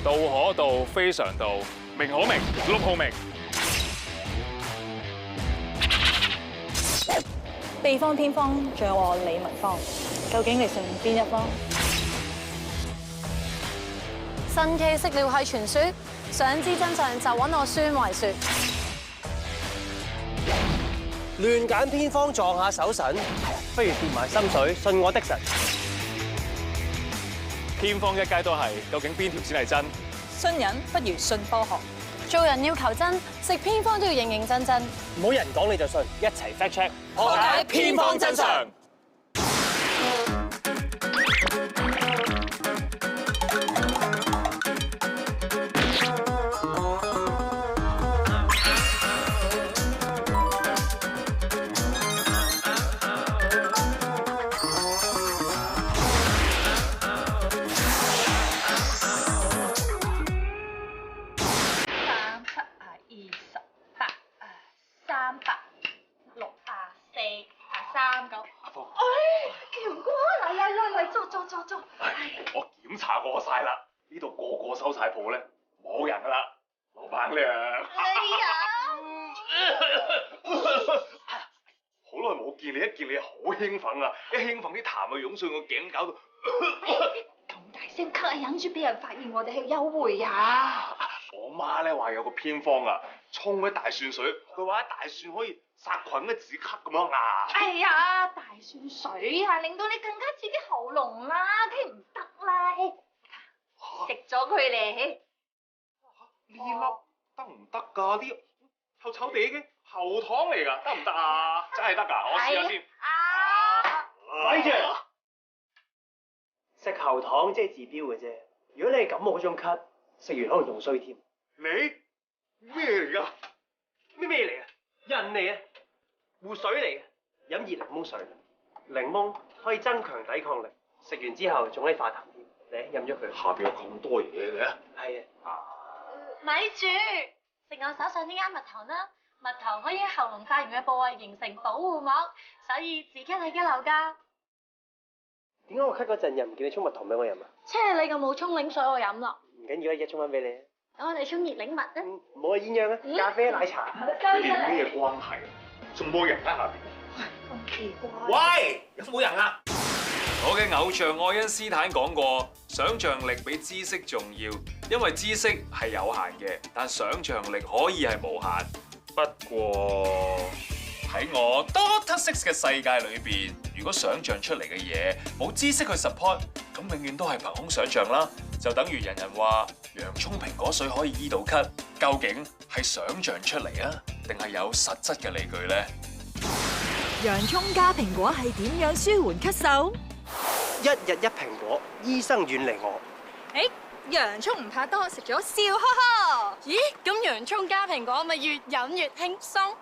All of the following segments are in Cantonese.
道可道，非常道，名可名，祿好名。秘方偏方，仲有我李文芳，究竟你信邊一方？神奇食療係傳說，想知真相就揾我孫維雪。亂揀偏方撞下手神，不如跌埋心水，信我的神。偏方一街都係，究竟邊條先係真？信人不如信科學。做人要求真，食偏方都要認認真真。唔好人講你就信，一齊 fact check，破解偏方真相。我檢查過晒啦，呢度個個收晒鋪咧，冇人噶啦，老闆娘。好耐冇見你，一見你好興奮啊！一興奮啲痰就湧上個頸，搞到咁大聲咳啊，忍住俾人發現我哋係幽會啊！我媽咧話有個偏方啊，沖嗰啲大蒜水，佢話啲大蒜可以殺菌嘅止咳咁樣啊！哎呀，大蒜水啊，令到你更加刺激喉嚨啦，梗係唔得啦！食咗佢咧，呢粒得唔得㗎？呢臭臭地嘅喉糖嚟㗎，得唔得啊？真係得㗎，我試下先。咪住！食喉糖即係治標嘅啫。如果你係感冒嗰種咳，食完可能仲衰添。你咩嚟㗎？咩嚟啊？人嚟啊！湖水嚟嘅，飲熱檸檬水。檸檬可以增強抵抗力，食完之後仲可以化痰添。你飲咗佢。下邊有咁多嘢嘅？係啊。咪住，食我手上呢啱蜜糖啦。蜜糖可以喺喉嚨發炎嘅部位形成保護膜，所以止咳係一流㗎。點解我咳嗰陣又唔見你沖蜜糖俾我飲啊？你咁冇沖檸水我飲啦。唔緊要啦，而家沖翻俾你。等我哋沖熱檸蜜啊！唔好啊，鴛鴦啊，咖啡奶茶。你哋咩關係啊？仲冇人喺下邊？咁奇怪。喂，有冇人啊？我嘅偶像愛因斯坦講過，想像力比知識重要，因為知識係有限嘅，但想像力可以係無限。不過喺我 Doctor Six 嘅世界裏邊，如果想像出嚟嘅嘢冇知識去 support，咁永遠都係憑空想像啦。就等於人人話洋葱蘋果水可以醫到咳，究竟係想像出嚟啊，定係有實質嘅理據呢？洋葱加蘋果係點樣舒緩咳嗽？一日一蘋果，醫生遠離我。洋葱唔怕多，食咗笑呵呵。咦，咁洋葱加蘋果咪越飲越輕鬆？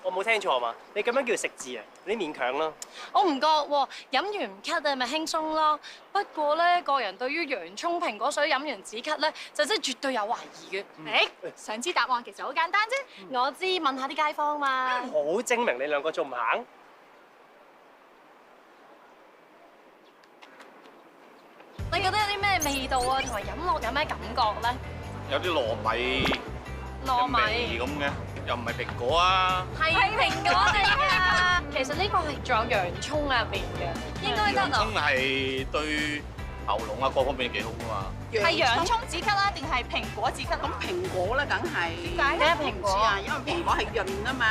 我冇聽錯嘛？你咁樣叫食字啊？你勉強啦。我唔覺喎，飲完唔咳啊，咪輕鬆咯。不過咧，個人對於洋葱蘋果水飲完止咳咧，就真係絕對有懷疑嘅。想知答案其實好簡單啫。我知，問下啲街坊嘛。好精明，你兩個仲唔行？你覺得有啲咩味道啊？同埋飲落有咩感覺咧？有啲糯米糯米味咁嘅，又唔係蘋果啊。係蘋果嚟㗎。其實呢個係仲有洋葱入邊嘅，應該得咯。洋葱係對喉嚨啊各方面幾好㗎嘛。係洋葱止咳啦，定係蘋果止咳？咁蘋果啦，梗係。點解咧？蘋果啊，因為蘋果係潤啊嘛。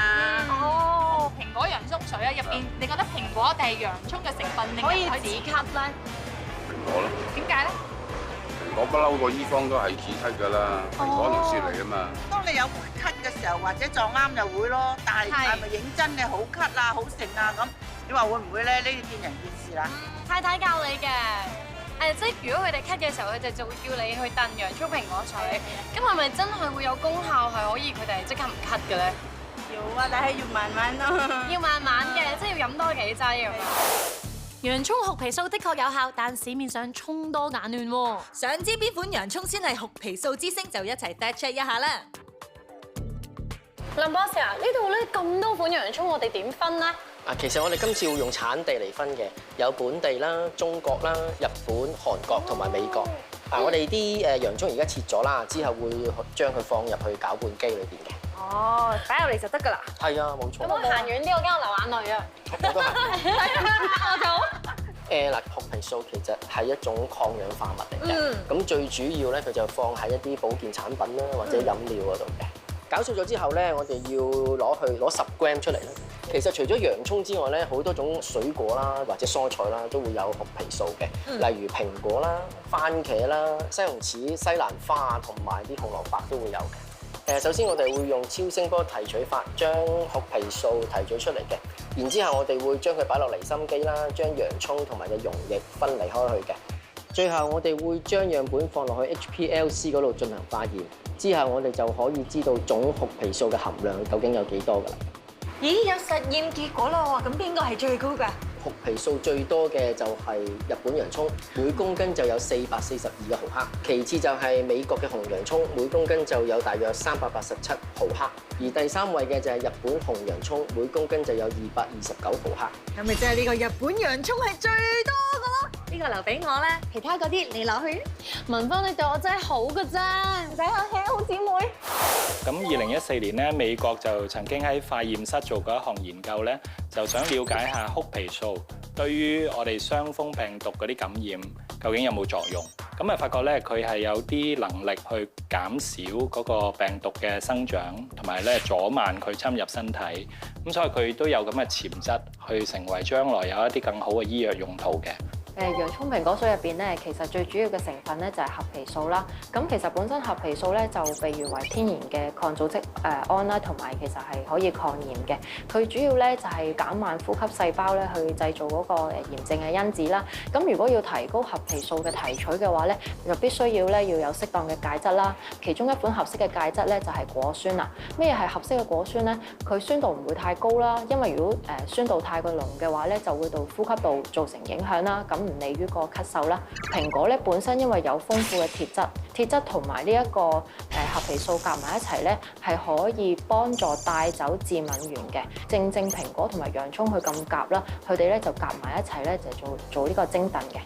哦，蘋果洋葱水啊，入邊你覺得蘋果定係洋葱嘅成分令可以人止咳咧？蘋果咯，點解咧？蘋果不嬲個醫方都係止咳㗎啦，蘋果龍舌嚟㗎嘛。當你有咳嘅時候，或者撞啱就會咯。但係係咪認真嘅好咳啊、好食啊咁？你話會唔會咧？呢啲見仁見智啦。太太教你嘅。即係如果佢哋咳嘅時候，佢哋就會叫你去燉洋葱蘋果水。咁係咪真係會有功效，係可以佢哋即刻唔咳嘅咧？有啊，但係要慢慢咯。要慢慢嘅，即係要飲多幾劑咁樣。洋葱學皮素的確有效，但市面上葱多眼亂喎。想知邊款洋葱先係學皮素之星，就一齊 fact check 一下啦。林博士啊，呢度咧咁多款洋葱，我哋點分呢？其實我哋今次會用產地嚟分嘅，有本地啦、中國啦、日本、韓國同埋美國。我哋啲洋葱而家切咗啦，之後會將佢放入去攪拌機裏邊嘅。哦，擺入嚟就得㗎啦。係啊，冇錯。有冇行遠啲？我驚我流眼淚啊！我都係。我就嗱，學皮素其實係一種抗氧化物嚟嘅。咁最主要咧，佢就放喺一啲保健產品啦，或者飲料嗰度嘅。攪碎咗之後咧，我哋要攞10 gram 出嚟啦。其實除咗洋葱之外咧，好多種水果啦或者蔬菜啦都會有學皮素嘅，例如蘋果啦、番茄啦、西紅柿、西蘭花同埋啲紅蘿蔔都會有嘅。首先我哋會用超聲波提取法將學皮素提取出嚟嘅，然之後我哋會將佢擺落離心機啦，將洋葱同埋嘅溶液分離開去嘅。最後我哋會將樣本放落去 HPLC 嗰度進行化驗，之後我哋就可以知道總學皮素嘅含量究竟有幾多㗎啦。咦，有實驗結果咯喎，咁邊個係最高㗎？學皮素最多嘅就係日本洋葱，每公斤就有442嘅毫克。其次就係美國嘅紅洋葱，每公斤就有大約387毫克。而第3位嘅就係日本紅洋葱，每公斤就有229毫克。咁咪即係呢個日本洋葱係最多㗎咯？呢個留俾我啦，其他嗰啲你攞去。文芳，你對我真係好㗎咋，唔使客氣，好姊妹。咁2014年咧，美國就曾經喺化驗室做過一項研究咧，就想了解下哭皮素對於我哋傷風病毒嗰啲感染究竟有冇作用。咁啊發覺咧，佢係有啲能力去減少嗰個病毒嘅生長，同埋咧阻慢佢侵入身體。咁所以佢都有咁嘅潛質去成為將來有一啲更好嘅醫藥用途嘅。洋葱蘋果水入邊咧，其實最主要嘅成分咧就係合皮素啦。咁其實本身合皮素咧就被譽為天然嘅抗組織胺啦，同埋其實係可以抗炎嘅。佢主要咧就係減慢呼吸細胞咧去製造嗰個炎症嘅因子啦。咁如果要提高合皮素嘅提取嘅話咧，就必須要有適當嘅芥質啦。其中一款合適嘅芥質咧就係果酸啦。咩係合適嘅果酸咧？佢酸度唔會太高啦，因為如果酸度太過濃嘅話咧，就會對呼吸道造成影響啦。咁唔利於個咳嗽啦。蘋果咧本身因為有豐富嘅鐵質同埋呢一個合皮素夾埋一齊咧，係可以幫助帶走致敏原嘅。正蘋果同埋洋葱佢咁夾啦，佢哋咧就夾埋一齊咧就做呢個蒸燉嘅。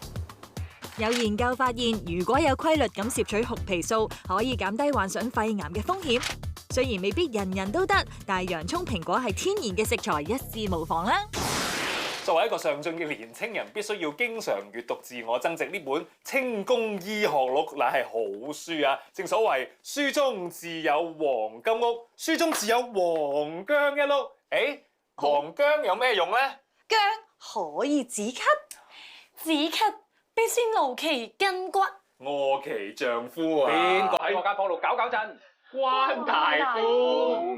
有研究發現，如果有規律咁攝取學皮素，可以減低患上肺癌嘅風險。雖然未必人人都得，但係洋葱、蘋果係天然嘅食材，一試無妨啦。作為一個上進嘅年青人，必須要經常閱讀自我增值呢本《清宮醫學錄》，乃係好書啊！正所謂書中自有黃金屋，書中自有黃薑一碌。誒，黃薑有咩用咧？薑可以止咳，止咳必先勞其筋骨。餓其丈夫啊！邊個喺我間房度搞震？關大夫。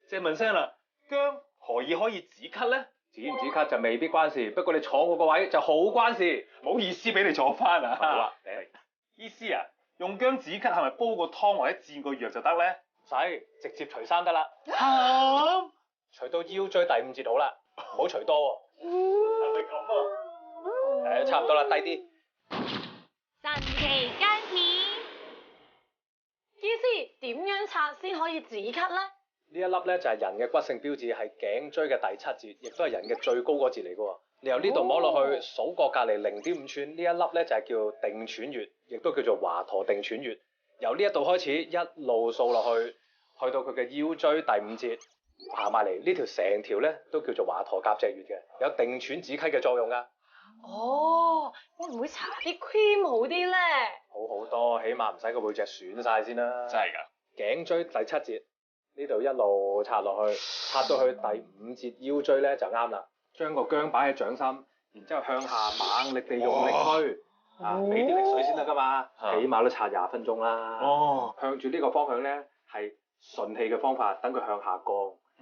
借問聲啦，薑何以可以止咳咧？止唔止咳就未必關事，不過你坐我個位就好關事。唔好意思俾你坐翻啊！好啊，醫師啊，用薑止咳係咪煲個湯或者煎個藥就得咧？唔使，直接除衫得啦。除到腰椎第5節好啦，唔好除多喎。係咪咁啊？差唔多啦，低啲。神奇姜片，醫師點樣拆先可以止咳咧？呢一粒咧就係人嘅骨性標誌，係頸椎嘅第7節，亦都係人嘅最高嗰節嚟嘅喎。你由呢度摸落去，數過隔離0.5寸，呢一粒咧就係叫定喘穴，亦都叫做華佗定喘穴。由呢一度開始，一路掃落去，去到佢嘅腰椎第5節，行埋嚟呢條成條咧都叫做華佗夾脊穴嘅，有定喘止咳嘅作用㗎。哦，會唔會搽啲 cream 好啲咧？好多，起碼唔使個背脊損晒先啦。真係㗎。頸椎第7節。呢度一路擦落去，擦到去第5節腰椎咧就啱啦。將個薑擺喺掌心，然之後向下猛力地用力推，俾啲力水先得㗎嘛。起碼都擦20分鐘啦。向住呢個方向咧係順氣嘅方法，等佢向下降。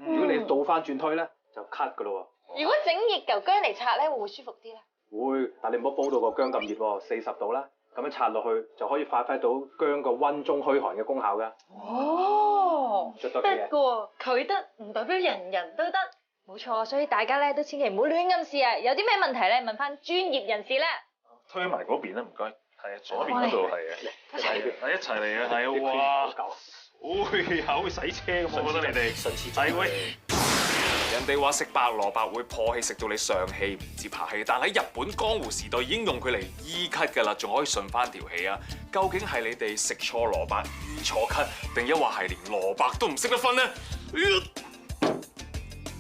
如果你倒翻轉推咧，就咳㗎咯喎。如果整熱嚿薑嚟擦咧，會唔會舒服啲咧？會，但你唔好煲到個薑咁熱喎，40度啦。咁樣擦落去就可以發揮到薑個溫中虛寒嘅功效㗎。得㗎，佢得唔代表人人都得。冇錯，所以大家咧都千祈唔好亂咁試啊！有啲咩問題咧，問翻專業人士啦。推埋嗰邊啦，唔該。係啊，左邊嗰度係啊。一齊嚟啊！係啊，哇！會洗車咁，我覺得你哋。係喂。人哋話食白蘿蔔會破氣，食到你上氣唔接下氣，但喺日本江湖時代已經用佢嚟醫咳㗎啦，仲可以順翻條氣啊！究竟係你哋食錯蘿蔔醫錯咳，定抑或係連蘿蔔都唔識得分呢？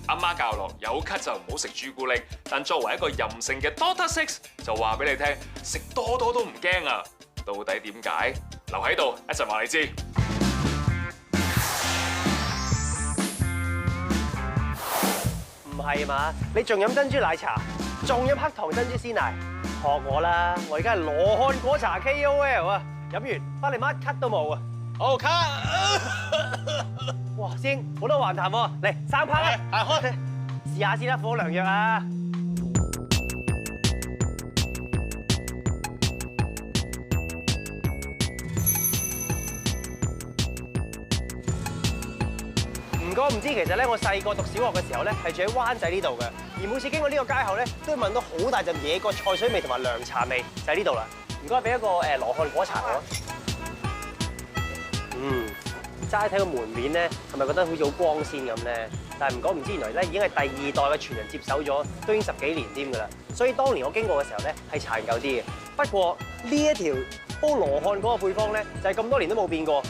阿媽教落有咳就唔好食朱古力，但作為一個任性嘅 Dr. Six 就話俾你聽，食多多都唔驚啊！到底點解？留喺度一陣話你知。唔係嘛？你仲飲珍珠奶茶，仲飲黑糖珍珠鮮奶，學我啦！我而家係羅漢果茶 KOL 啊！飲完翻嚟乜咳都冇啊！好咳！哇，師兄好多還談喎，嚟3拍啦！開，試下先啦，火涼藥啊！唔講唔知，其實咧我細個讀小學嘅時候咧係住喺灣仔呢度嘅，而每次經過呢個街口咧都會聞到好大陣野葛菜水味同埋涼茶味，就喺呢度啦。唔該，俾一個羅漢果茶我。齋睇個門面咧，係咪覺得好似好光鮮咁咧？但係唔講唔知，原來咧已經係第2代嘅傳人接手咗，都已經10幾年添㗎啦。所以當年我經過嘅時候咧係殘舊啲嘅。不過呢一條煲羅漢果嘅配方咧，就係咁多年都冇變過。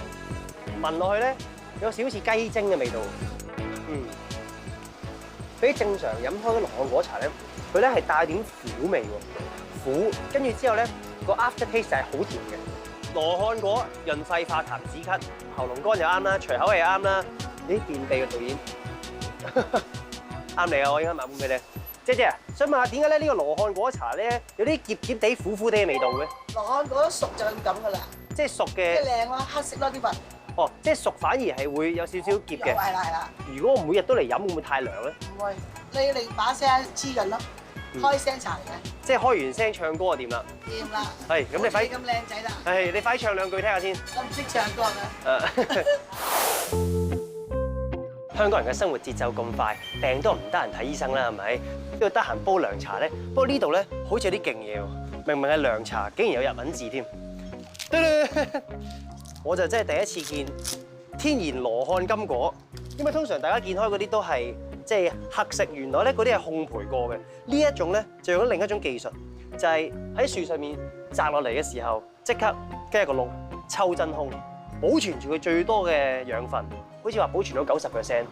聞落去咧，有少少似雞精嘅味道。比正常飲開嘅羅漢果茶咧，佢咧係帶點苦味喎，苦，跟住之後咧個 after taste 係好甜嘅。羅漢果潤肺化痰止咳，喉嚨乾就啱啦，隨口又啱啦。咦，便秘嘅導演啱你啊！我應該買杯俾你。姐姐啊，想問下點解咧呢個羅漢果茶咧有啲澀澀地、苦苦地嘅味道嘅？羅漢果熟就咁噶啦，即係熟嘅。即係靚咯，黑色咯啲粉。哦，即係熟反而係會有少少澀嘅。係啦係啦。如果我每日都嚟飲，會唔會太涼咧？唔會，你把聲黐緊咯，開聲茶嚟嘅。即係開完聲唱歌就掂啦。掂啦。係，咁你快咁靚仔啦。係，你快啲唱2句聽下先。我唔識唱歌嘅。香港人嘅生活節奏咁快，病都唔得閒睇醫生啦，係咪？呢度得閒煲涼茶咧，不過呢度咧好似有啲勁嘢喎，明明係涼茶，竟然有日文字添。我就真係第一次見天然羅漢金果，因為通常大家見開嗰啲都係即係黑色，原來咧嗰啲係烘焙過嘅。呢一種咧就用咗另一種技術，就係喺樹上面摘落嚟嘅時候，即刻跟一個窿抽真空，保存住佢最多嘅養分。好似話保存到90%，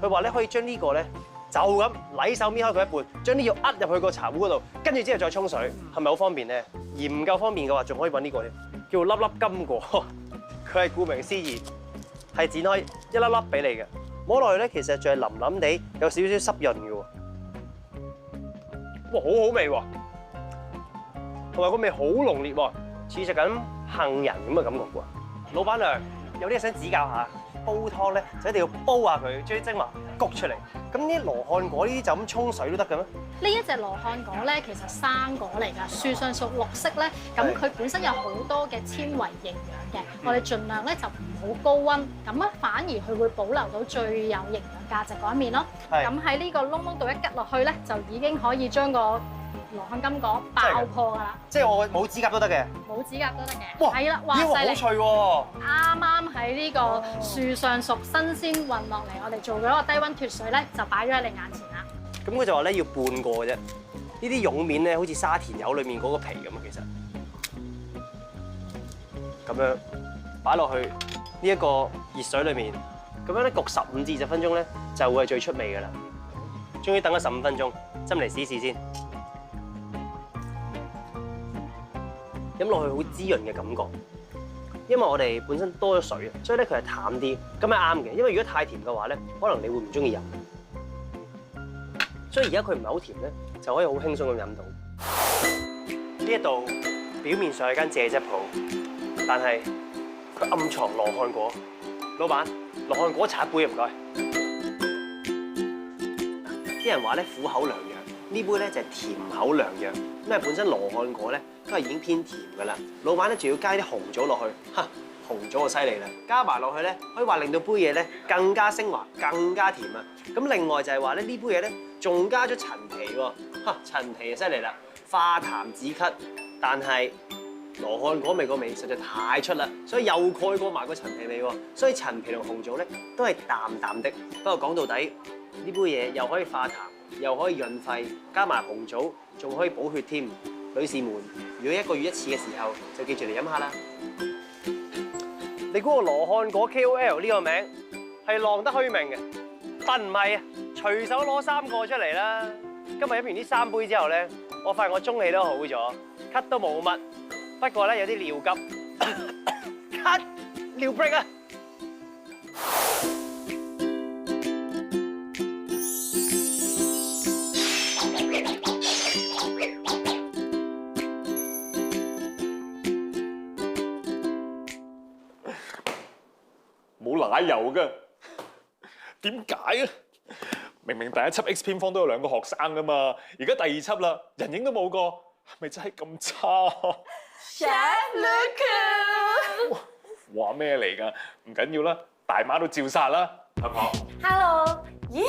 佢話咧可以將呢個咧就咁禮手搣開佢一半，將啲藥呃入去個茶壺嗰度，跟住之後再沖水，係咪好方便咧？而唔夠方便嘅話，仲可以揾呢個添，叫粒粒金果，佢係顧名思義係剪開一粒粒俾你嘅，摸落去咧其實仲係腍腍地，有少少濕潤嘅喎，哇，好好味喎，同埋個味好濃烈喎，似食緊杏仁咁嘅感覺喎。老闆娘有啲嘢想指教下。煲湯咧就一定要煲下佢，將啲精華焗出嚟。咁啲羅漢果呢啲就咁沖水都得嘅咩？呢一隻羅漢果咧，其實生果嚟㗎，樹上屬綠色咧，咁佢本身有好多嘅纖維營養嘅。我哋盡量咧就唔好高溫，咁啊反而佢會保留到最有營養價值嗰一面咯。咁喺呢個窿窿度一吉落去咧，就已經可以將個羅漢金果爆破㗎啦！即係我冇指甲都得嘅，冇指甲都得嘅。係啦，哇！呢個好脆喎！啱啱喺呢個樹上熟新鮮運落嚟，我哋做咗個低溫脫水咧，就擺咗喺你眼前啦。咁佢就話咧要半個嘅啫。呢啲絨面咧好似沙田柚裡面嗰個皮咁啊，其實咁樣擺落去呢一個熱水裡面，咁樣咧焗15至20分鐘咧就會係最出味㗎啦。終於等咗15分鐘，斟嚟試試先。飲落去好滋潤嘅感覺，因為我哋本身多咗水，所以咧佢係淡啲，咁係啱嘅。因為如果太甜嘅話咧，可能你會唔中意飲。所以而家佢唔係好甜咧，就可以好輕鬆咁飲到。呢一度表面上係間蔗汁鋪，但係佢暗藏羅漢果。老闆，羅漢果茶一杯唔該。啲人話咧苦口良藥，呢杯咧就係甜口良藥。因為本身羅漢果咧都係已經偏甜㗎啦，老闆咧仲要加啲紅棗落去，嚇紅棗就犀利啦，加埋落去咧可以話令到杯嘢咧更加升華、更加甜啊！咁另外就係話咧呢杯嘢咧仲加咗陳皮喎，嚇陳皮就犀利啦，化痰止咳，但係羅漢果味個味實在太出啦，所以又蓋過埋個陳皮味喎，所以陳皮同紅棗咧都係淡淡的。不過講到底，呢杯嘢又可以化痰，又可以潤肺，加埋紅棗，仲可以補血添。女士們，如果1個月1次嘅時候，就記住嚟飲下啦。你估個羅漢果 KOL 呢個名係浪得虛名嘅？但唔係啊，隨手攞3個出嚟啦。今日飲完呢3杯之後咧，我發現我中氣都好咗，咳都冇乜。不過咧有啲尿急，咳尿 break 啊！冇奶油㗎，點解啊？明明第一輯 X 偏方都有2個學生㗎嘛，而家第2輯啦，人影都冇個，係咪真係咁差？Chef Luke，話咩嚟㗎？唔緊要啦，大媽都照殺啦，阿婆。Hello， 咦？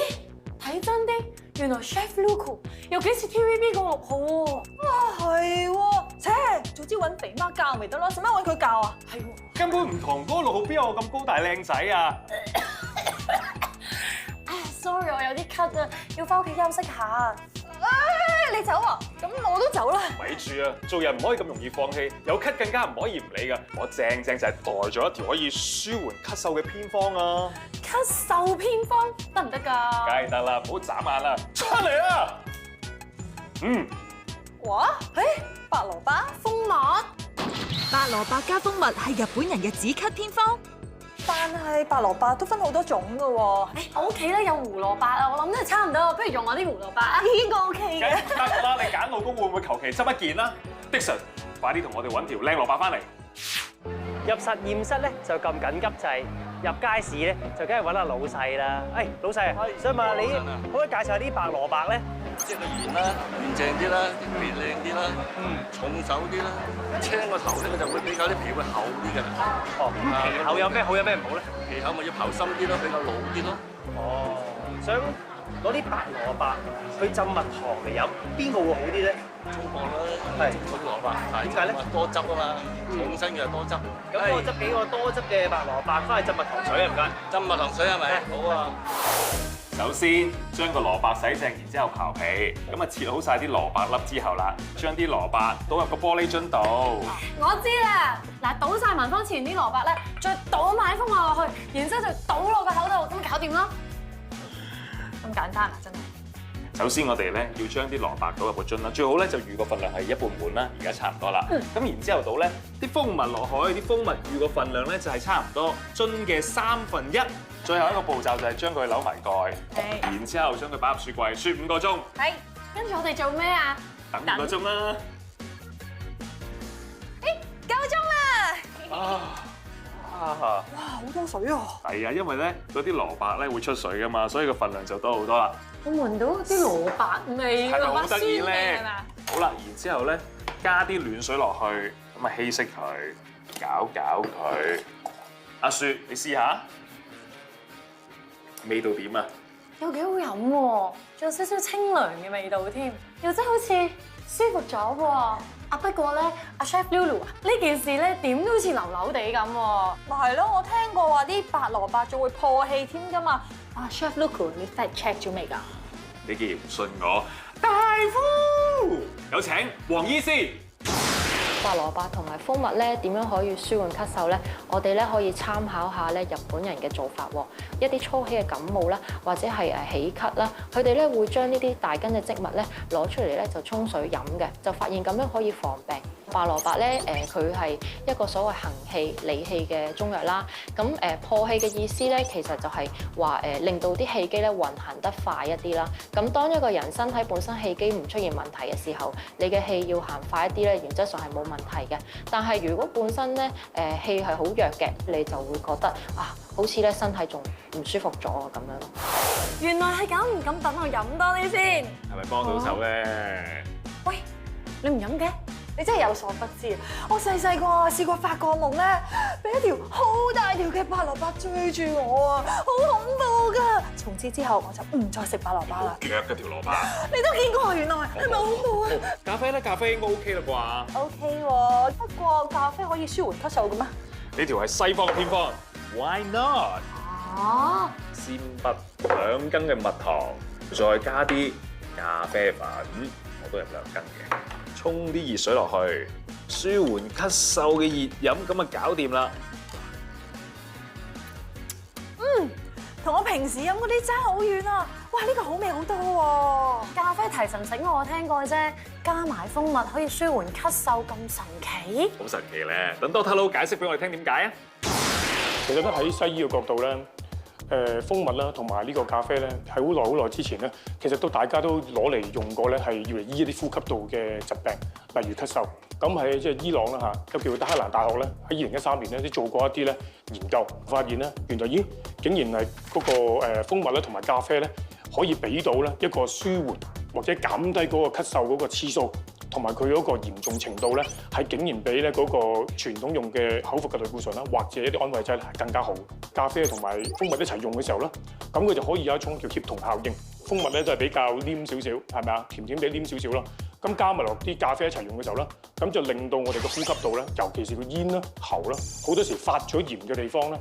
睇真啲，原來 Chef Luke 有幾似 TVB 個6號喎。哇，係喎，早知揾肥媽教咪得咯，使乜揾佢教啊？係喎。根本唔同，嗰個6號邊有我咁高大靚仔啊？ Sorry， 我有啲咳啊，要翻屋企休息下。你走啊？咁我都走啦。咪住啊！做人唔可以咁容易放棄，有咳更加唔可以唔理㗎。我正就係袋咗一條可以舒緩咳嗽嘅偏方啊！咳嗽偏方得唔得㗎？梗係得啦，唔好眨眼啦，出嚟啊！哇，白蘿蔔蜂蜜，白蘿蔔加蜂蜜係日本人嘅止咳偏方。但係白蘿蔔都分好多種㗎喎。我屋企咧有胡蘿蔔啊，我諗都係差唔多，不如用我啲胡蘿蔔啊。呢個 OK 嘅。得啦，你揀老公會唔會求其執一件啦？Dixon，快啲同我哋揾條靚蘿蔔翻嚟。入實驗室咧就撳緊急掣，入街市咧就梗係揾阿老細啦。老細，想問下你可唔可以介紹下啲白蘿蔔咧？即係個圓啦，圓淨啲啦，啲皮靚啲啦，重手啲啦。青個頭咧，佢就會比較啲皮會厚啲㗎啦。哦，皮厚有咩好，有咩唔好咧？皮厚咪要刨深啲咯，比較老啲咯。哦，想攞啲白蘿蔔去浸蜜糖嚟飲，邊個會好啲咧？中國啦，係中國蘿蔔。點解咧？多汁啊嘛，重身嘅多汁。咁我執幾個多汁嘅白蘿蔔翻去浸蜜糖水啊？唔該。浸蜜糖水係咪？好啊。首先將個蘿蔔洗淨，然之後刨皮，咁啊切好晒啲蘿蔔粒之後啦，將啲蘿蔔倒入個玻璃樽度。我知啦，嗱，倒晒文芳前啲蘿蔔咧，再倒埋蜂蜜落去，然之後就倒落個口度，咁搞掂啦。咁簡單啊，真係。首先我哋咧要將啲蘿蔔倒入個樽啦，最好咧就預個份量係1半滿啦，而家差唔多啦。咁然之後倒咧啲蜂蜜落去，啲蜂蜜預個份量咧就係差唔多樽嘅1/3。最後一個步驟就係將佢扭埋蓋，然之後將佢擺入雪櫃雪5個鐘。係，跟住我哋做咩啊？等5個鐘啦。夠鐘啦！哇，好多水啊！係啊，因為咧嗰啲蘿蔔咧會出水噶嘛，所以個份量就多好多啦。我聞到啲蘿蔔味，係咪好得意蘿蔔酸味咧係嘛？好啦，然之後咧加啲暖水落去，咁啊稀釋佢，攪佢。阿雪，你試下，味道點啊？又幾好飲喎，仲有少少清涼嘅味道添，又真係好似舒服咗喎。不過咧，阿 Chef Lulu 啊，呢件事咧點都好似流流地咁喎。咪係咯，我聽過話啲白蘿蔔仲會破氣添㗎嘛。Chef Lulu，你 fact check 咗未㗎？你既然唔信我，大夫有請黃醫師。白蘿蔔同埋蜂蜜咧點樣可以舒緩咳嗽咧？我哋咧可以參考下咧日本人嘅做法喎。一啲初期嘅感冒啦，或者係起咳啦，佢哋咧會將呢啲大根嘅植物咧攞出嚟咧就沖水飲嘅，就發現咁樣可以防病。白蘿蔔咧佢係一個所謂行氣理氣嘅中藥啦。咁破氣嘅意思咧，其實就係話令到啲氣機咧運行得快一啲啦。咁當一個人身體本身氣機唔出現問題嘅時候，你嘅氣要行快一啲咧，原則上係冇問題嘅。但係如果本身咧氣係好弱嘅，你就會覺得好似咧身體仲唔舒服咗咁樣咯。原來係咁，咁等我飲多啲先。係咪幫到手咧？喂，你唔飲嘅？你真係有所不知啊！我細個試過發過夢咧，俾一條好大條嘅白蘿蔔追住我啊，好恐怖㗎！從此之後我就唔再食白蘿蔔啦。腳嗰條蘿蔔，你都見過原來係咪好恐怖啊？咖啡咧，咖啡應該 OK 啦啩？OK 喎，不過咖啡可以舒緩咳嗽嘅咩？呢條係西方嘅偏方 ，Why not？哦，鮮筆2羹嘅蜜糖，再加啲咖啡粉，我都入2羹嘅，沖啲熱水落去，舒緩咳嗽嘅熱飲，咁啊搞掂啦。同我平時飲嗰啲爭好遠啊！哇，呢個好味好多喎！咖啡提神醒我聽過啫，加埋蜂蜜可以舒緩咳嗽，咁神奇？好神奇咧！等 Doctor Low 解釋俾我哋聽點解啊？其實咧喺西醫嘅角度咧，蜂蜜啦同埋呢個咖啡咧，係好耐之前咧，其實大家都攞嚟用過咧，係要嚟醫一啲呼吸道嘅疾病，例如咳嗽。咁喺即係伊朗啦嚇，有叫德黑蘭大學咧，喺2013年咧都做過一啲咧研究，發現咧原來竟然係嗰個蜂蜜咧同埋咖啡咧，可以俾到咧一個舒緩或者減低嗰個咳嗽嗰個次數，同埋佢嗰個嚴重程度咧，係竟然比咧嗰個傳統用嘅口服嘅類固醇啦，或者一啲安慰劑咧係更加好。咖啡同埋蜂蜜一齊用嘅時候咧，咁佢就可以有一種叫協同效應。蜂蜜咧都係比較黏少少，係咪啊？甜甜地黏少少啦。咁加埋落啲咖啡一齊用嘅時候咧，咁就令到我哋嘅呼吸道咧，尤其是個咽啦、喉啦，好多時發咗炎嘅地方咧，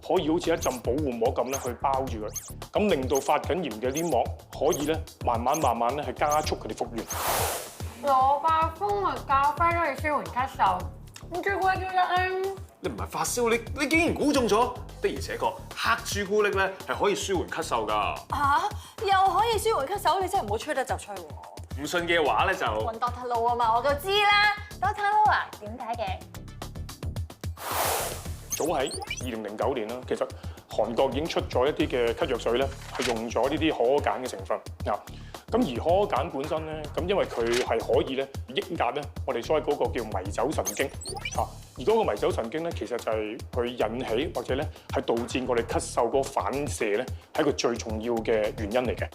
可以好似一陣保護膜咁咧去包住佢，咁令到發緊炎嘅黏膜可以咧慢慢咧去加速佢哋復原。蘿蔔蜂蜜咖啡都可以舒緩咳嗽，咁朱古力都得啊！你唔係發燒，你竟然估中咗？的而且確，黑朱古力咧係可以舒緩咳嗽㗎。又可以舒緩咳嗽，你真係唔好吹得就吹喎！唔信嘅話咧就問 Doctor Low 啊嘛，我就知啦。Doctor Low 啊，點解嘅？早喺2009年啦，其實韓國已經出咗一啲嘅咳藥水咧，係用咗呢啲可鹼嘅成分啊。咁而可鹼本身咧，咁因為佢係可以咧抑壓咧我哋所謂嗰個叫迷走神經啊。而嗰個迷走神經咧，其實就係佢引起或者咧係導致我哋咳嗽嗰個反射咧，係一個最重要嘅原因嚟嘅。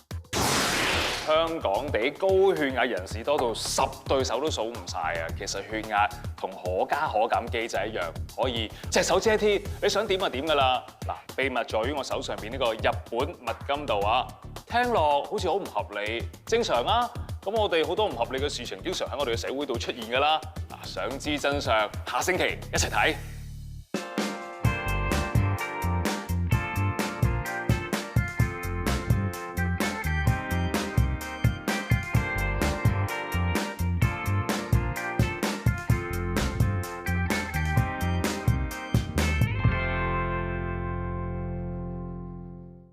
香港地高血壓人士多到10對手都數唔晒啊！其實血壓同可加可減機制一樣，可以隻手遮天，你想點就點㗎啦。嗱，秘密在於我手上邊呢個日本蜜金度啊，聽落好似好唔合理，正常啊。咁我哋好多唔合理嘅事情，經常喺我哋嘅社會度出現㗎啦。嗱，想知真相，下星期一齊睇。